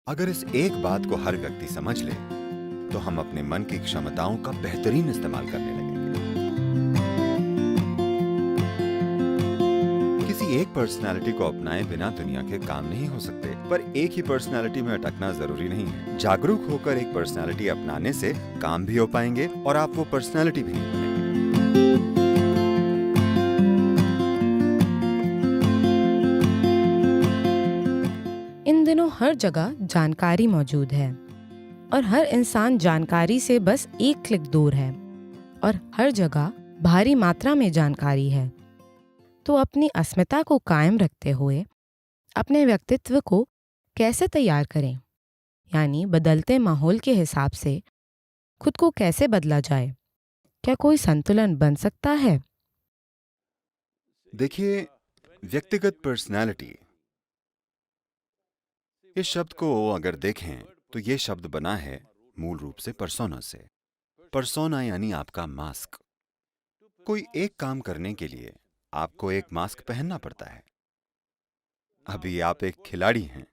अगर इस एक बात को हर व्यक्ति समझ ले, तो हम अपने मन की क्षमताओं का बेहतरीन इस्तेमाल करने लगेंगे। किसी एक पर्सनालिटी को अपनाए बिना दुनिया के काम नहीं हो सकते, पर एक ही पर्सनालिटी में अटकना जरूरी नहीं है। जागरूक होकर एक पर्सनालिटी अपनाने से काम भी हो पाएंगे और आप वो पर्सनालिटी भी नहीं बनेंगे। इन दिनों हर जगह जानकारी मौजूद है और हर इंसान जानकारी से बस एक क्लिक दूर है और हर जगह भारी मात्रा में जानकारी है। तो अपनी अस्मिता को कायम रखते हुए अपने व्यक्तित्व को कैसे तैयार करें, यानी बदलते माहौल के हिसाब से खुद को कैसे बदला जाए? क्या कोई संतुलन बन सकता है? देखिए, व्यक्तिगत पर्सनालिटी इस शब्द को अगर देखें तो ये शब्द बना है मूल रूप से पर्सोना से। पर्सोना यानी आपका मास्क। कोई एक काम करने के लिए आपको एक मास्क पहनना पड़ता है। अभी आप एक खिलाड़ी हैं।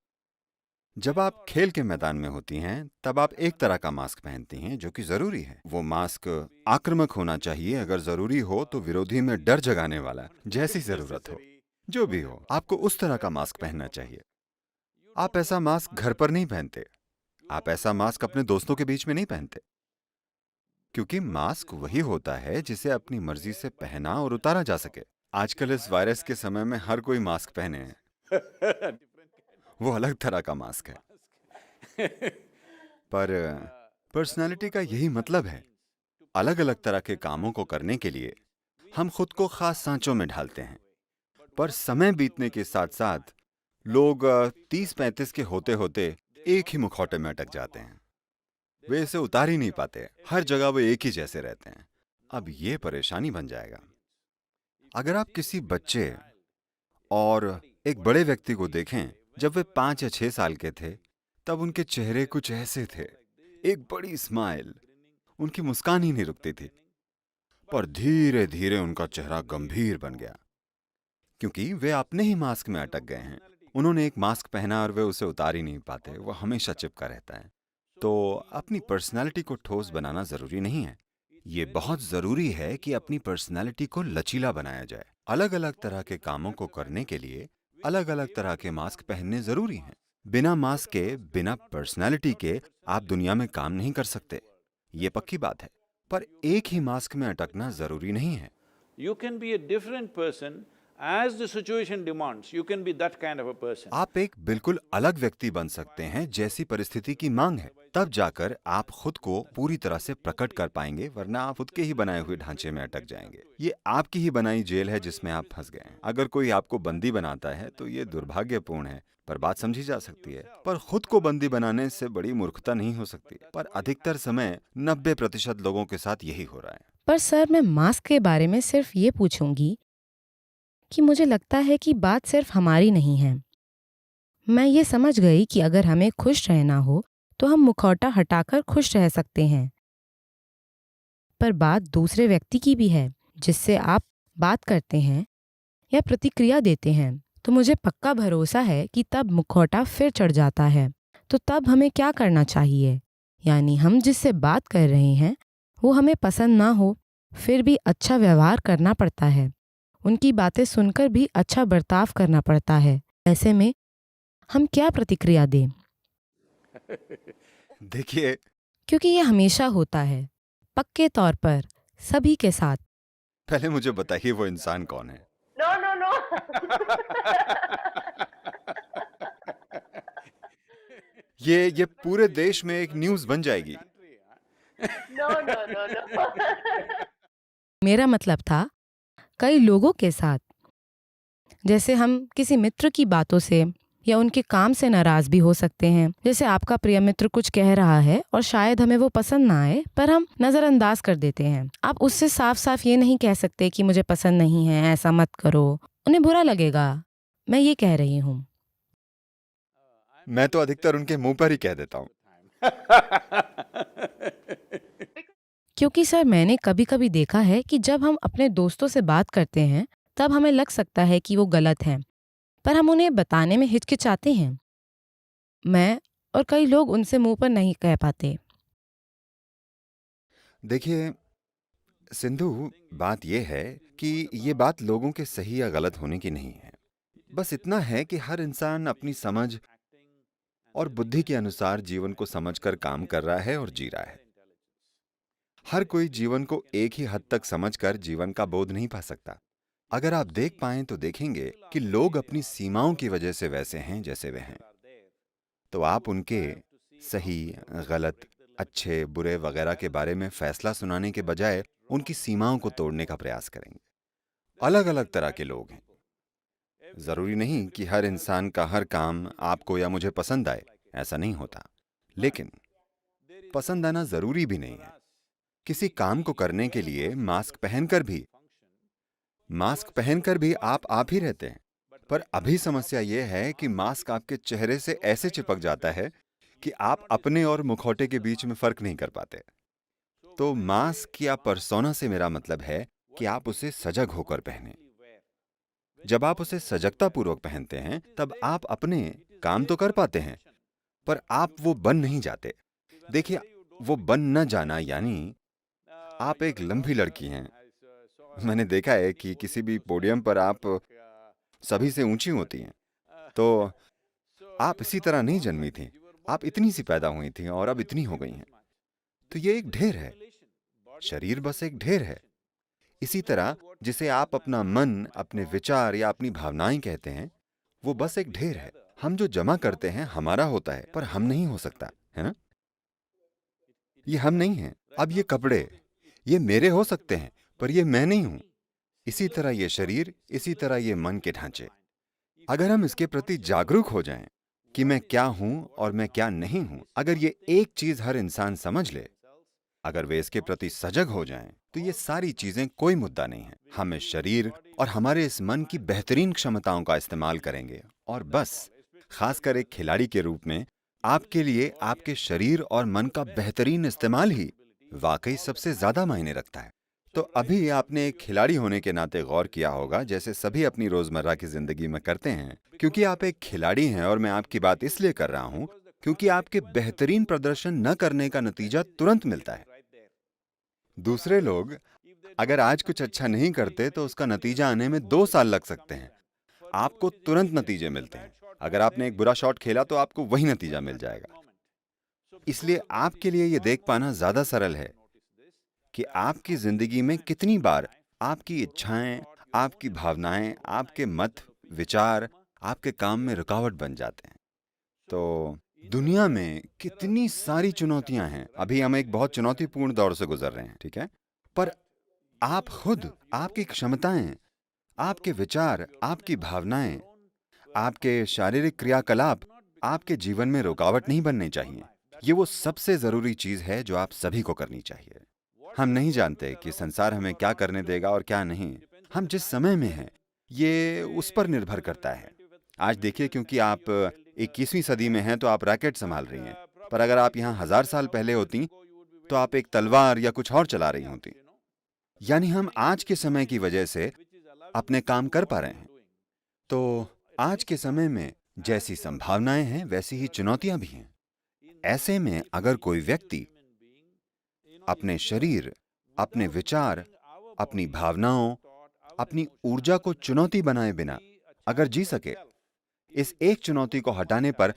जब आप खेल के मैदान में होती हैं तब आप एक तरह का मास्क पहनती हैं जो कि जरूरी है। वो मास्क आक्रामक होना चाहिए, अगर जरूरी हो तो विरोधी में डर जगाने वाला, जैसी जरूरत हो, जो भी हो, आपको उस तरह का मास्क पहनना चाहिए। आप ऐसा मास्क घर पर नहीं पहनते, आप ऐसा मास्क अपने दोस्तों के बीच में नहीं पहनते, क्योंकि मास्क वही होता है जिसे अपनी मर्जी से पहना और उतारा जा सके। आजकल इस वायरस के समय में हर कोई मास्क पहने हैं। वो अलग तरह का मास्क है। पर पर्सनालिटी का यही मतलब है। अलग अलग तरह के कामों को करने के लिए हम खुद को खास सांचों में ढालते हैं, पर समय बीतने के साथ साथ लोग 30-35 के होते होते एक ही मुखौटे में अटक जाते हैं। वे इसे उतार ही नहीं पाते, हर जगह वो एक ही जैसे रहते हैं। अब ये परेशानी बन जाएगा। अगर आप किसी बच्चे और एक बड़े व्यक्ति को देखें, जब वे 5 या 6 साल के थे तब उनके चेहरे कुछ ऐसे थे, एक बड़ी स्माइल, उनकी मुस्कान ही नहीं रुकती थी। पर धीरे धीरे उनका चेहरा गंभीर बन गया, क्योंकि वे अपने ही मास्क में अटक गए हैं। उन्होंने एक मास्क पहना और वे उसे उतार ही नहीं पाते, वो हमेशा चिपका रहता है। तो अपनी पर्सनालिटी को ठोस बनाना जरूरी नहीं है। ये बहुत जरूरी है कि अपनी पर्सनालिटी को लचीला बनाया जाए। अलग अलग तरह के कामों को करने के लिए अलग अलग तरह के मास्क पहनने जरूरी हैं। बिना मास्क के, बिना पर्सनालिटी के आप दुनिया में काम नहीं कर सकते, ये पक्की बात है। पर एक ही मास्क में अटकना जरूरी नहीं है। You can be a different person as the situation demands. You can be that kind of a person. आप एक बिल्कुल अलग व्यक्ति बन सकते हैं जैसी परिस्थिति की मांग है, तब जाकर आप खुद को पूरी तरह से प्रकट कर पाएंगे, वरना आप खुद के ही बनाए हुए ढांचे में अटक जाएंगे। ये आपकी ही बनाई जेल है जिसमें आप फंस गए हैं। अगर कोई आपको बंदी बनाता है तो ये दुर्भाग्यपूर्ण है, पर बात समझी जा सकती है। पर खुद को बंदी बनाने से बड़ी मूर्खता नहीं हो सकती। पर अधिकतर समय 90% लोगों के साथ यही हो रहा है। पर सर, मैं मास्क के बारे में सिर्फ ये पूछूंगी कि मुझे लगता है कि बात सिर्फ हमारी नहीं है। मैं ये समझ गई कि अगर हमें खुश रहना हो तो हम मुखौटा हटाकर खुश रह सकते हैं, पर बात दूसरे व्यक्ति की भी है जिससे आप बात करते हैं या प्रतिक्रिया देते हैं। तो मुझे पक्का भरोसा है कि तब मुखौटा फिर चढ़ जाता है। तो तब हमें क्या करना चाहिए? यानी हम जिससे बात कर रहे हैं वो हमें पसंद ना हो, फिर भी अच्छा व्यवहार करना पड़ता है, उनकी बातें सुनकर भी अच्छा बर्ताव करना पड़ता है। ऐसे में हम क्या प्रतिक्रिया दें? देखिए, क्योंकि ये हमेशा होता है, पक्के तौर पर सभी के साथ। पहले मुझे बताइए वो इंसान कौन है? No, no, no. ये पूरे देश में एक न्यूज़ बन जाएगी। No, no, no, no. मेरा मतलब था कई लोगों के साथ। जैसे हम किसी मित्र की बातों से या उनके काम से नाराज भी हो सकते हैं। जैसे आपका प्रिय मित्र कुछ कह रहा है और शायद हमें वो पसंद ना आए, पर हम नजरअंदाज कर देते हैं। आप उससे साफ साफ ये नहीं कह सकते कि मुझे पसंद नहीं है, ऐसा मत करो, उन्हें बुरा लगेगा। मैं ये कह रही हूँ। मैं तो अधिकतर उनके मुंह पर ही कह देता हूँ। क्योंकि सर, मैंने कभी कभी देखा है कि जब हम अपने दोस्तों से बात करते हैं तब हमें लग सकता है कि वो गलत हैं, पर हम उन्हें बताने में हिचकिचाते हैं। मैं और कई लोग उनसे मुंह पर नहीं कह पाते। देखिए सिंधु, बात यह है कि ये बात लोगों के सही या गलत होने की नहीं है। बस इतना है कि हर इंसान अपनी समझ और बुद्धि के अनुसार जीवन को समझकर काम कर रहा है और जी रहा है। हर कोई जीवन को एक ही हद तक समझकर जीवन का बोध नहीं पा सकता। अगर आप देख पाएं तो देखेंगे कि लोग अपनी सीमाओं की वजह से वैसे हैं जैसे वे हैं। तो आप उनके सही, गलत, अच्छे, बुरे वगैरह के बारे में फैसला सुनाने के बजाय उनकी सीमाओं को तोड़ने का प्रयास करेंगे। अलग अलग तरह के लोग हैं। जरूरी नहीं कि हर इंसान का हर काम आपको या मुझे पसंद आए, ऐसा नहीं होता। लेकिन पसंद आना जरूरी भी नहीं है। किसी काम को करने के लिए मास्क पहनकर भी आप ही रहते हैं। पर अभी समस्या यह है कि मास्क आपके चेहरे से ऐसे चिपक जाता है कि आप अपने और मुखौटे के बीच में फर्क नहीं कर पाते। तो मास्क या पर्सोना से मेरा मतलब है कि आप उसे सजग होकर पहने। जब आप उसे सजगता पूर्वक पहनते हैं तब आप अपने काम तो कर पाते हैं, पर आप वो बन नहीं जाते। देखिए, वो बन न जाना यानी आप एक लंबी लड़की हैं। मैंने देखा है कि किसी भी पोडियम पर आप सभी से ऊंची होती हैं। तो आप इसी तरह नहीं जन्मी थीं। आप इतनी सी पैदा हुई थीं और अब इतनी हो गई हैं। तो ये एक ढेर है। शरीर बस एक ढेर है। इसी तरह जिसे आप अपना मन, अपने विचार या अपनी भावनाएं कहते हैं, वो बस एक ढेर है। हम जो जमा करते हैं हमारा होता है, पर हम नहीं हो सकता, है ना? ये हम नहीं हैं। अब ये कपड़े, ये मेरे हो सकते हैं, पर ये मैं नहीं हूं। इसी तरह ये शरीर, इसी तरह ये मन के ढांचे। अगर हम इसके प्रति जागरूक हो जाएं कि मैं क्या हूं और मैं क्या नहीं हूं, अगर ये एक चीज हर इंसान समझ ले, अगर वे इसके प्रति सजग हो जाएं, तो ये सारी चीजें कोई मुद्दा नहीं है। हम इस शरीर और हमारे इस मन की बेहतरीन क्षमताओं का इस्तेमाल करेंगे और बस, खासकर एक खिलाड़ी के रूप में, आपके लिए आपके शरीर और मन का बेहतरीन इस्तेमाल ही वाकई सबसे ज्यादा मायने रखता है। तो अभी आपने एक खिलाड़ी होने के नाते गौर किया होगा, जैसे सभी अपनी रोजमर्रा की जिंदगी में करते हैं। क्योंकि आप एक खिलाड़ी हैं और मैं आपकी बात इसलिए कर रहा हूं क्योंकि आपके बेहतरीन प्रदर्शन न करने का नतीजा तुरंत मिलता है। दूसरे लोग अगर आज कुछ अच्छा नहीं करते तो उसका नतीजा आने में 2 साल लग सकते हैं। आपको तुरंत नतीजे मिलते हैं। अगर आपने एक बुरा शॉट खेला तो आपको वही नतीजा मिल जाएगा। इसलिए आपके लिए यह देख पाना ज्यादा सरल है कि आपकी जिंदगी में कितनी बार आपकी इच्छाएं, आपकी भावनाएं, आपके मत, विचार आपके काम में रुकावट बन जाते हैं। तो दुनिया में कितनी सारी चुनौतियां हैं। अभी हम एक बहुत चुनौतीपूर्ण दौर से गुजर रहे हैं, ठीक है? पर आप खुद, आपकी क्षमताएं, आपके विचार, आपकी भावनाएं, आपके शारीरिक क्रियाकलाप आपके जीवन में रुकावट नहीं बनने चाहिए। ये वो सबसे जरूरी चीज है जो आप सभी को करनी चाहिए। हम नहीं जानते कि संसार हमें क्या करने देगा और क्या नहीं। हम जिस समय में हैं, ये उस पर निर्भर करता है। आज देखिए, क्योंकि आप 21वीं सदी में हैं तो आप रैकेट संभाल रही हैं, पर अगर आप यहाँ 1000 साल पहले होती तो आप एक तलवार या कुछ और चला रही होती। यानी हम आज के समय की वजह से अपने काम कर पा रहे हैं। तो आज के समय में जैसी संभावनाएं हैं वैसी ही चुनौतियां भी हैं। ऐसे में अगर कोई व्यक्ति अपने शरीर, अपने विचार, अपनी भावनाओं, अपनी ऊर्जा को चुनौती बनाए बिना अगर जी सके, इस एक चुनौती को हटाने पर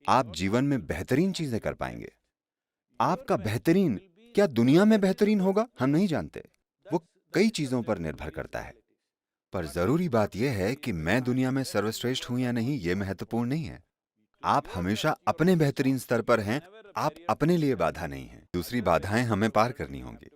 आप जीवन में बेहतरीन चीजें कर पाएंगे। आपका बेहतरीन क्या दुनिया में बेहतरीन होगा, हम नहीं जानते। वो कई चीजों पर निर्भर करता है। पर जरूरी बात यह है कि मैं दुनिया में सर्वश्रेष्ठ हूं या नहीं, यह महत्वपूर्ण नहीं है। आप हमेशा अपने बेहतरीन स्तर पर हैं। आप अपने लिए बाधा नहीं हैं। दूसरी बाधाएं हमें पार करनी होंगी।